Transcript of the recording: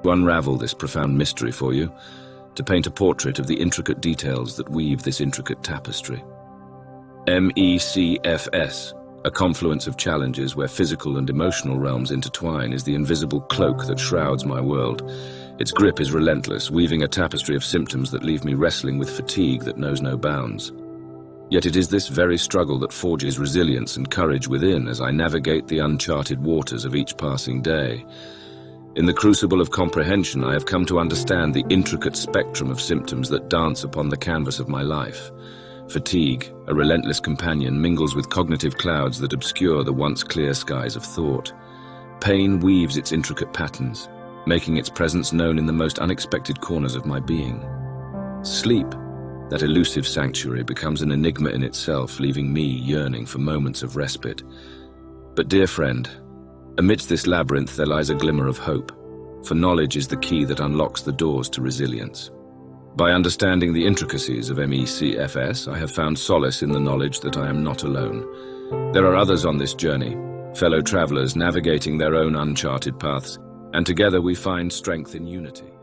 To unravel this profound mystery for you, to paint a portrait of the intricate details that weave this intricate tapestry. CFS, a confluence of challenges where physical and emotional realms intertwine, is the invisible cloak that shrouds my world. Its grip is relentless, weaving a tapestry of symptoms that leave me wrestling with fatigue that knows no bounds. Yet it is this very struggle that forges resilience and courage within as I navigate the uncharted waters of each passing day. In the crucible of comprehension, I have come to understand the intricate spectrum of symptoms that dance upon the canvas of my life. Fatigue, a relentless companion, mingles with cognitive clouds that obscure the once clear skies of thought. Pain weaves its intricate patterns, making its presence known in the most unexpected corners of my being. Sleep, that elusive sanctuary, becomes an enigma in itself, leaving me yearning for moments of respite. But dear friend, amidst this labyrinth there lies a glimmer of hope, for knowledge is the key that unlocks the doors to resilience. By understanding the intricacies of CFS, I have found solace in the knowledge that I am not alone. There are others on this journey, fellow travelers navigating their own uncharted paths, and together we find strength in unity.